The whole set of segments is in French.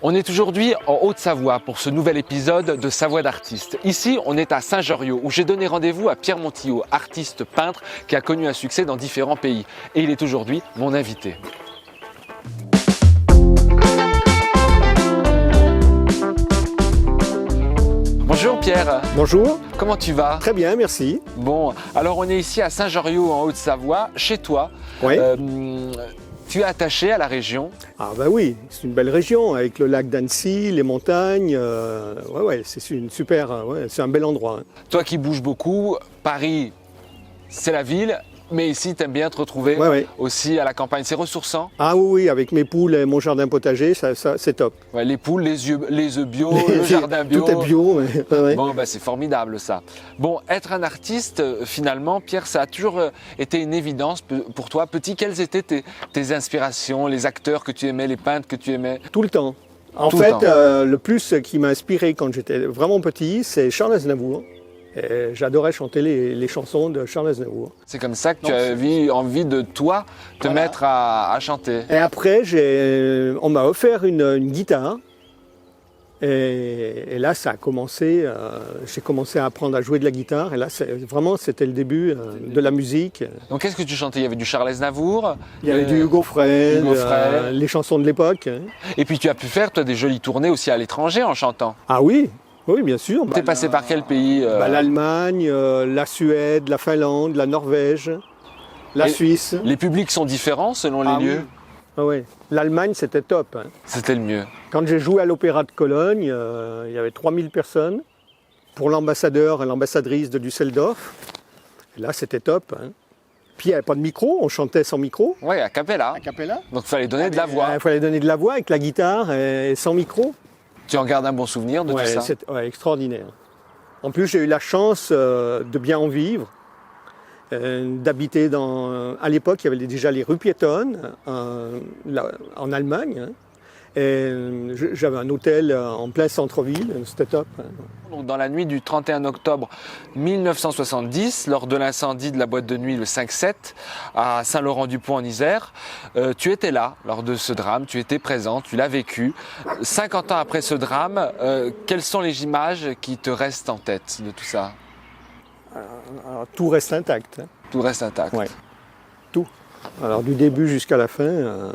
On est aujourd'hui en Haute-Savoie pour ce nouvel épisode de Savoie d'artistes. Ici, on est à Saint-Joriot où j'ai donné rendez-vous à Pierre Montillot, artiste peintre qui a connu un succès dans différents pays. Et il est aujourd'hui mon invité. Bonjour Pierre. Bonjour. Comment tu vas? Très bien, merci. Bon, alors on est ici à Saint-Joriot en Haute-Savoie, chez toi. Oui. Tu es attaché à la région? Ah bah oui, c'est une belle région avec le lac d'Annecy, les montagnes. C'est une super, c'est un bel endroit. Toi qui bouges beaucoup, Paris, c'est la ville, mais ici tu aimes bien te retrouver aussi à la campagne. C'est ressourçant? Ah oui, avec mes poules et mon jardin potager, ça c'est top. Ouais, les poules, les œufs bio, le jardin bio. Tout est bio. Bon, bah, c'est formidable ça. Bon, être un artiste, finalement, Pierre, ça a toujours été une évidence pour toi. Petit, quelles étaient tes inspirations, les acteurs que tu aimais, les peintres que tu aimais? Tout le temps. En fait, le plus qui m'a inspiré quand j'étais vraiment petit, c'est Charles Aznavour. Et j'adorais chanter les chansons de Charles Aznavour. C'est comme ça que tu as eu envie de toi te mettre à chanter. Et après, on m'a offert une guitare. Et là, ça a commencé. J'ai commencé à apprendre à jouer de la guitare. Et là, c'était le début de la musique. Donc, qu'est-ce que tu chantais? Il y avait du Charles Aznavour. Il y avait du Hugo Frey, les chansons de l'époque. Et puis, tu as pu faire, toi, des jolies tournées aussi à l'étranger en chantant. Ah oui. Oui, bien sûr. Tu es passé par quel pays? L'Allemagne, la Suède, la Finlande, la Norvège, la Suisse. Les publics sont différents selon les lieux? Ah oui. L'Allemagne, c'était top. C'était le mieux. Quand j'ai joué à l'Opéra de Cologne, il y avait 3000 personnes pour l'ambassadeur et l'ambassadrice de Düsseldorf. Et là, c'était top. Puis il n'y avait pas de micro, on chantait sans micro. Oui, a cappella. A cappella. Donc il fallait donner de la voix. Il fallait donner de la voix avec la guitare et sans micro. Tu en gardes un bon souvenir de tout ça? C'est extraordinaire. En plus, j'ai eu la chance de bien en vivre, d'habiter à l'époque, il y avait déjà les rues piétonnes en Allemagne. Et j'avais un hôtel en plein centre-ville, c'était top. Donc, dans la nuit du 31 octobre 1970, lors de l'incendie de la boîte de nuit le 5-7 à Saint-Laurent-du-Pont en Isère, tu étais là lors de ce drame, tu étais présent, tu l'as vécu. 50 ans après ce drame, quelles sont les images qui te restent en tête de tout ça? Alors, tout reste intact. Tout reste intact. Ouais. Tout. Alors du début jusqu'à la fin.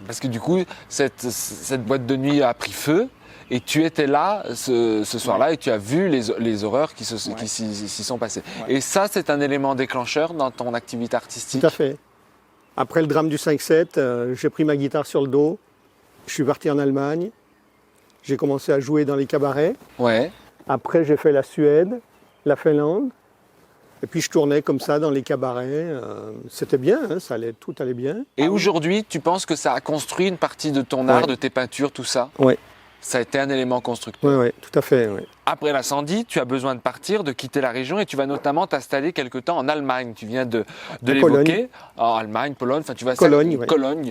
Parce que du coup, cette boîte de nuit a pris feu et tu étais là ce soir-là et tu as vu les horreurs qui s'y sont passées. Ouais. Et ça, c'est un élément déclencheur dans ton activité artistique? Tout à fait. Après le drame du 5-7, j'ai pris ma guitare sur le dos, je suis parti en Allemagne, j'ai commencé à jouer dans les cabarets. Ouais. Après, j'ai fait la Suède, la Finlande. Et puis je tournais comme ça dans les cabarets, c'était bien, tout allait bien. Et aujourd'hui, tu penses que ça a construit une partie de ton art, de tes peintures, tout ça? Oui. Ça a été un élément constructeur? Oui, tout à fait. Oui. Après l'incendie, tu as besoin de partir, de quitter la région et tu vas notamment t'installer quelque temps en Allemagne. Tu viens de l'évoquer. En Allemagne, Pologne, enfin tu vas... Cologne.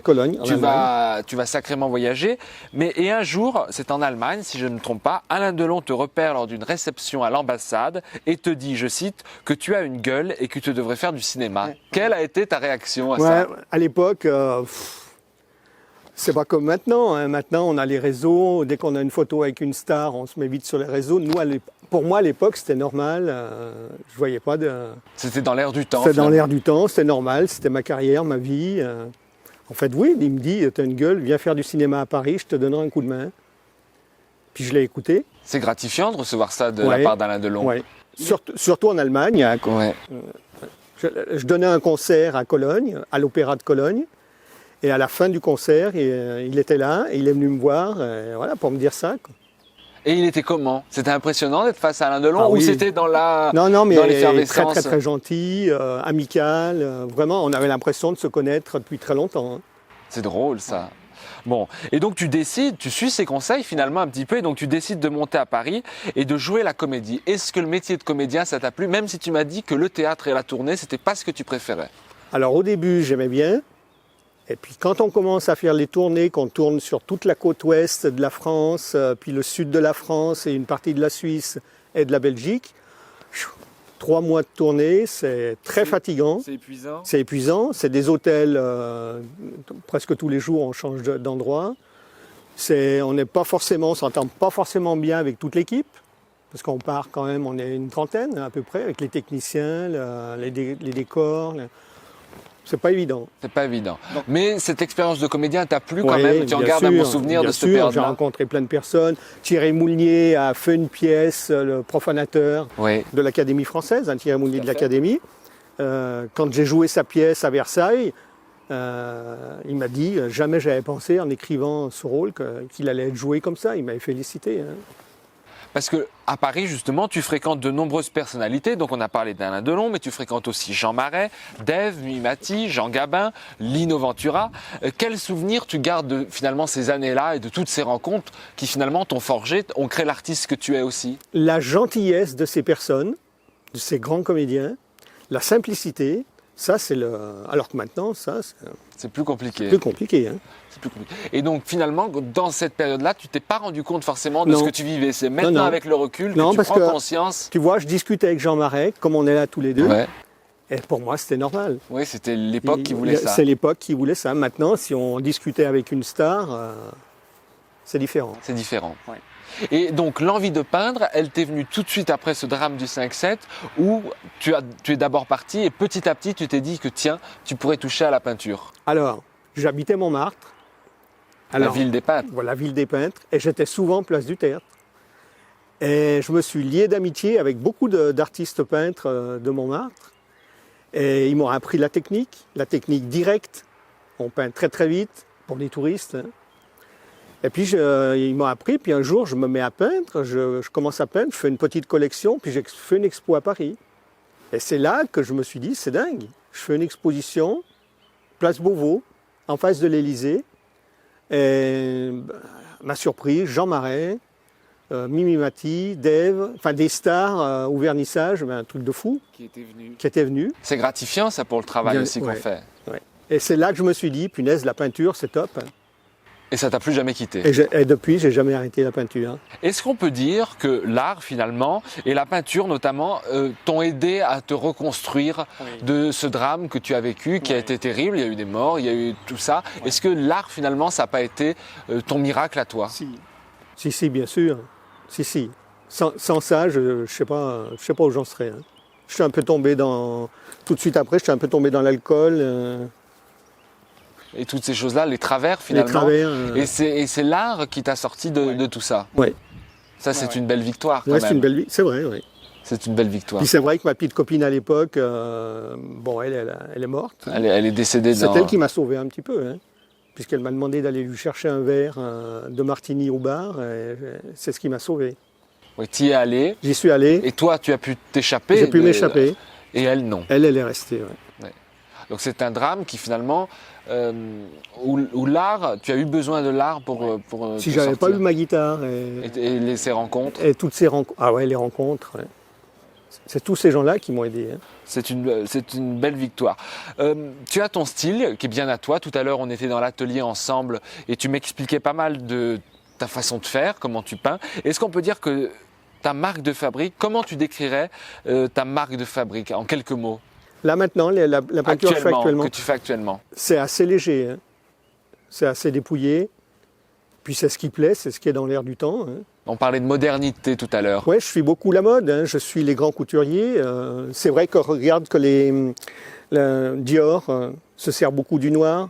Cologne, tu vas sacrément voyager. Et un jour, c'est en Allemagne, si je ne me trompe pas, Alain Delon te repère lors d'une réception à l'ambassade et te dit, je cite, que tu as une gueule et que tu devrais faire du cinéma. Ouais. Quelle a été ta réaction à ça? À l'époque... c'est pas comme maintenant. Maintenant, on a les réseaux. Dès qu'on a une photo avec une star, on se met vite sur les réseaux. Nous, pour moi, à l'époque, c'était normal. Je voyais pas de... C'était dans l'air du temps. C'était dans l'air du temps, c'était normal. C'était ma carrière, ma vie. En fait, oui, il me dit, t'as une gueule, viens faire du cinéma à Paris, je te donnerai un coup de main. Puis je l'ai écouté. C'est gratifiant de recevoir ça de la part d'Alain Delon. Oui. Surtout en Allemagne. Je donnais un concert à Cologne, à l'Opéra de Cologne. Et à la fin du concert, il était là, et il est venu me voir pour me dire ça. Et il était comment? C'était impressionnant d'être face à Alain Delon ou c'était dans l'effervescence? Très très très gentil, amical, vraiment on avait l'impression de se connaître depuis très longtemps. C'est drôle ça. Bon, et donc tu suis ses conseils finalement un petit peu, et donc tu décides de monter à Paris et de jouer la comédie. Est-ce que le métier de comédien ça t'a plu, même si tu m'as dit que le théâtre et la tournée c'était pas ce que tu préférais? Alors au début j'aimais bien. Et puis quand on commence à faire les tournées, qu'on tourne sur toute la côte ouest de la France, puis le sud de la France et une partie de la Suisse et de la Belgique, 3 mois de tournée, c'est très fatigant. C'est épuisant. C'est épuisant, c'est des hôtels, presque tous les jours on change d'endroit. On n'est pas forcément, on s'entend pas forcément bien avec toute l'équipe, parce qu'on part quand même, on est une trentaine à peu près, avec les techniciens, les décors. C'est pas évident. C'est pas évident. Mais cette expérience de comédien t'a plu quand Oui, même? Tu en bien gardes un sûr, bon souvenir bien de cette sûr, J'ai période-là? rencontré plein de personnes. Thierry Moulnier a fait une pièce, le profanateur Oui. de l'Académie française, Thierry Moulnier Tout à de fait. l'Académie. Quand j'ai joué sa pièce à Versailles, il m'a dit jamais j'avais pensé en écrivant ce rôle qu'il allait être joué comme ça. Il m'avait félicité. Hein. Parce que à Paris, justement, tu fréquentes de nombreuses personnalités. Donc, on a parlé d'Alain Delon, mais tu fréquentes aussi Jean Marais, Dave, Mimi Mati, Jean Gabin, Lino Ventura. Quel souvenir tu gardes de finalement ces années-là et de toutes ces rencontres qui finalement t'ont forgé, ont créé l'artiste que tu es aussi? La gentillesse de ces personnes, de ces grands comédiens, la simplicité, ça c'est le. Alors que maintenant, ça C'est plus compliqué. c'est plus compliqué. Hein. C'est plus compliqué. Et donc, finalement, dans cette période-là, tu t'es pas rendu compte forcément de Non. ce que tu vivais. C'est maintenant, Non. avec le recul, Non, que tu parce prends que- conscience. Tu vois, je discutais avec Jean Marais, comme on est là tous les deux, Ouais. et pour moi c'était normal. Oui, c'était l'époque qui voulait ça. C'est l'époque qui voulait ça. Maintenant, si on discutait avec une star, c'est différent. C'est différent. Ouais. Et donc l'envie de peindre, elle t'est venue tout de suite après ce drame du 5-7 où tu es d'abord parti et petit à petit tu t'es dit que tiens, tu pourrais toucher à la peinture. Alors, j'habitais Montmartre. La ville des peintres. Voilà, la ville des peintres, et j'étais souvent place du Tertre. Et je me suis lié d'amitié avec beaucoup d'artistes peintres de Montmartre. Et ils m'ont appris la technique directe. On peint très très vite pour les touristes. Hein. Et puis ils m'ont appris, puis un jour je me mets à peindre, je commence à peindre, je fais une petite collection, puis j'ai fait une expo à Paris. Et c'est là que je me suis dit, c'est dingue. Je fais une exposition, place Beauvau, en face de l'Élysée. Et ma surprise, Jean Marais, Mimi Mati, Dave, enfin des stars au vernissage, un truc de fou, Qui était venu. qui étaient venus. C'est gratifiant ça pour le travail Bien, aussi qu'on ouais. fait. Ouais. Et c'est là que je me suis dit, punaise, la peinture, c'est top. Et ça t'a plus jamais quitté. Et depuis, j'ai jamais arrêté la peinture. Est-ce qu'on peut dire que l'art finalement et la peinture notamment t'ont aidé à te reconstruire de ce drame que tu as vécu, qui a été terrible, il y a eu des morts, il y a eu tout ça. Est-ce que l'art finalement ça n'a pas été ton miracle à toi? Si, bien sûr. Si. Sans ça, je sais pas où j'en serais. Hein. Je suis un peu tombé tout de suite après, je suis un peu tombé dans l'alcool. Et toutes ces choses-là, les travers finalement. Les travers. Et c'est l'art qui t'a sorti de tout ça. Ouais. Ça, c'est une belle victoire quand Ouais, même. c'est une belle vie. C'est vrai, oui. C'est une belle victoire. Puis c'est vrai que ma petite copine à l'époque, bon, elle est morte. Elle est décédée C'est dans... elle qui m'a sauvé un petit peu, hein, puisqu'elle m'a demandé d'aller lui chercher un verre de martini au bar. Et c'est ce qui m'a sauvé. Oui, tu y es allé. J'y suis allé, Et toi, tu as pu t'échapper. j'ai pu m'échapper. Et elle, non. Elle est restée. Ouais. Donc c'est un drame qui finalement, où l'art, tu as eu besoin de l'art pour Si te j'avais pas eu sortir. ma guitare Et ces rencontres, et toutes ces rencontres, les rencontres, ouais. C'est tous ces gens-là qui m'ont aidé. Hein. c'est une belle victoire. Tu as ton style qui est bien à toi. Tout à l'heure, on était dans l'atelier ensemble et tu m'expliquais pas mal de ta façon de faire, comment tu peins. Est-ce qu'on peut dire que ta marque de fabrique, comment tu décrirais ta marque de fabrique en quelques mots? Là maintenant, la peinture que je fais actuellement, que tu fais actuellement. c'est assez léger, hein. C'est assez dépouillé. Puis c'est ce qui plaît, c'est ce qui est dans l'air du temps. Hein. On parlait de modernité tout à l'heure. Ouais, je suis beaucoup la mode. Hein. Je suis les grands couturiers. C'est vrai qu'on regarde que Dior se sert beaucoup du noir,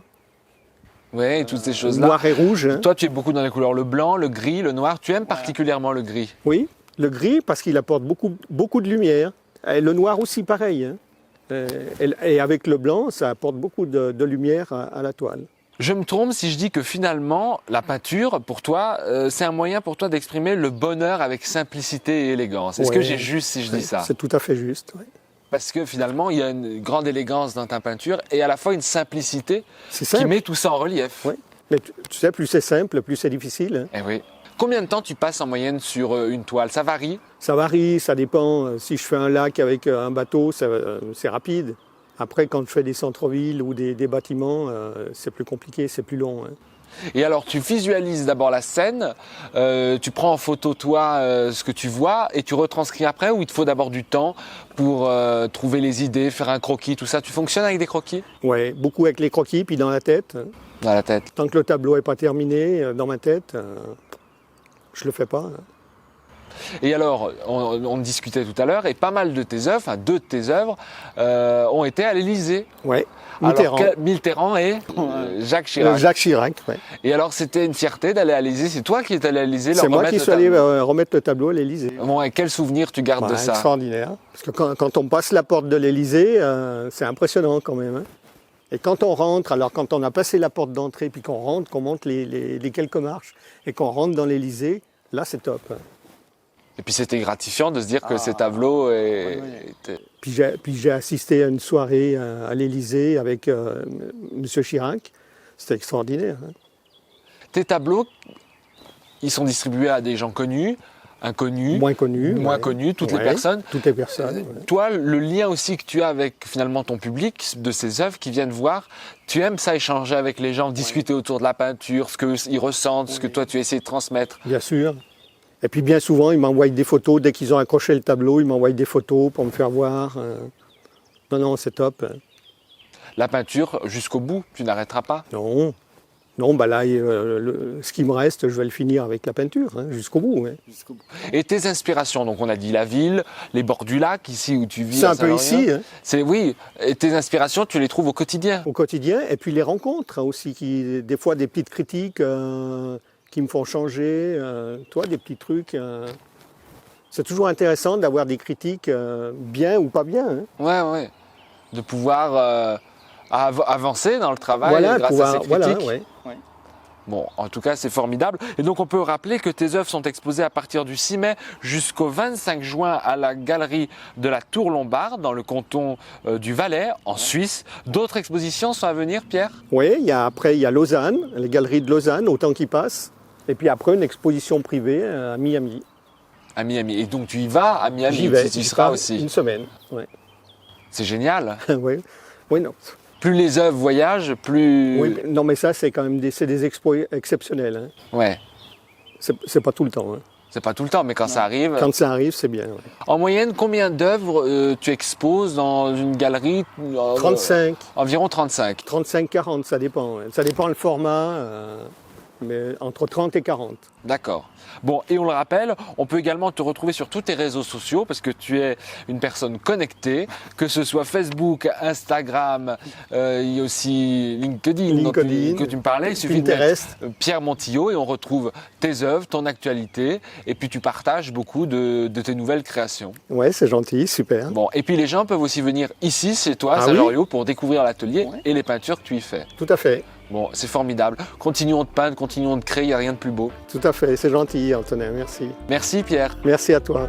Oui, et toutes ces choses-là. noir et rouge. Hein. Toi, tu es beaucoup dans les couleurs, le blanc, le gris, le noir. Tu aimes particulièrement le gris. Oui, le gris parce qu'il apporte beaucoup de lumière. Et le noir aussi, pareil. Hein. Et avec le blanc, ça apporte beaucoup de lumière à la toile. Je me trompe si je dis que finalement, la peinture, pour toi, c'est un moyen pour toi d'exprimer le bonheur avec simplicité et élégance. Est-ce que Ouais. j'ai juste si je dis ça? C'est tout à fait juste. Ouais. Parce que finalement, il y a une grande élégance dans ta peinture et à la fois une simplicité C'est qui simple. met tout ça en relief. Ouais. Mais tu sais, plus c'est simple, plus c'est difficile. Hein. Eh oui. Combien de temps tu passes en moyenne sur une toile? Ça varie? Ça varie, ça dépend. Si je fais un lac avec un bateau, c'est rapide. Après, quand je fais des centres-villes ou des bâtiments, c'est plus compliqué, c'est plus long. Hein. Et alors, tu visualises d'abord la scène, tu prends en photo toi ce que tu vois et tu retranscris après, ou il te faut d'abord du temps pour trouver les idées, faire un croquis, tout ça. Tu fonctionnes avec des croquis? Ouais, beaucoup avec les croquis, puis dans la tête. Dans la tête. Tant que le tableau n'est pas terminé, dans ma tête, je le fais pas. Et alors, on discutait tout à l'heure, et pas mal de tes œuvres, enfin 2 de tes œuvres, ont été à l'Élysée. Ouais, Mitterrand. Alors, Mitterrand et Jacques Chirac. Jacques Chirac, ouais. Et alors, c'était une fierté d'aller à l'Élysée. C'est toi qui es allé à l'Élysée leur C'est moi remettre qui le suis allé tableau. remettre le tableau à l'Élysée. Bon, et quel souvenir tu gardes de ça? Extraordinaire. Parce que quand on passe la porte de l'Élysée, c'est impressionnant quand même. Hein. Et quand on rentre, alors quand on a passé la porte d'entrée, puis qu'on rentre, qu'on monte les quelques marches, et qu'on rentre dans l'Élysée, là c'est top. Et puis c'était gratifiant de se dire que ces tableaux étaient... Puis j'ai assisté à une soirée à l'Élysée avec M. Chirac. C'était extraordinaire. Hein. Tes tableaux, ils sont distribués à des gens connus, inconnus, Moins connus. connus, toutes les personnes. Toutes les personnes. Ouais. Toi, le lien aussi que tu as avec finalement ton public, de ces œuvres qui viennent voir, tu aimes ça, échanger avec les gens, discuter autour de la peinture, ce qu'ils ressentent, ce que toi tu essaies de transmettre. Bien sûr. Et puis bien souvent, ils m'envoient des photos. Dès qu'ils ont accroché le tableau, ils m'envoient des photos pour me faire voir. Non, c'est top. La peinture, jusqu'au bout, tu n'arrêteras pas. Non. Non, bah là, ce qui me reste, je vais le finir avec la peinture, hein, jusqu'au bout. Ouais. Et tes inspirations, donc on a dit la ville, les bords du lac, ici où tu vis. C'est un peu ici. Hein. Oui, et tes inspirations, tu les trouves au quotidien. Au quotidien, et puis les rencontres hein, aussi, des fois des petites critiques qui me font changer, toi, des petits trucs. C'est toujours intéressant d'avoir des critiques bien ou pas bien. Hein. Ouais. De pouvoir avancer dans le travail voilà, grâce à ces critiques. Voilà, ouais. Bon, en tout cas, c'est formidable. Et donc, on peut rappeler que tes œuvres sont exposées à partir du 6 mai jusqu'au 25 juin à la galerie de la Tour Lombarde, dans le canton du Valais, en Suisse. D'autres expositions sont à venir, Pierre? Oui, après, il y a Lausanne, les galeries de Lausanne, au temps qui passe. Et puis après, une exposition privée à Miami. À Miami. Et donc, tu y vas à Miami? J'y vais. Tu y seras aussi. Une semaine, ouais. C'est génial. Oui, non. Plus les œuvres voyagent, plus... Oui, non, mais ça, c'est quand même des expos exceptionnels. Hein. Ouais. C'est pas tout le temps. Hein. C'est pas tout le temps, mais quand ça arrive... Quand ça arrive, c'est bien. Ouais. En moyenne, combien d'œuvres tu exposes dans une galerie? 35. Environ 35. 35-40, ça dépend. Ouais. Ça dépend le format, mais entre 30 et 40. D'accord. Bon, et on le rappelle, on peut également te retrouver sur tous tes réseaux sociaux parce que tu es une personne connectée, que ce soit Facebook, Instagram, il y a aussi LinkedIn. Que tu me parlais. Il suffit de mettre Pierre Montillot et on retrouve tes œuvres, ton actualité, et puis tu partages beaucoup de tes nouvelles créations. Ouais, c'est gentil, super. Bon, et puis les gens peuvent aussi venir ici, chez toi, à Saint-Loriot, pour découvrir l'atelier et les peintures que tu y fais. Tout à fait. Bon, c'est formidable. Continuons de peindre, continuons de créer, il n'y a rien de plus beau. Tout à fait, c'est gentil, Antonin, merci. Merci Pierre. Merci à toi.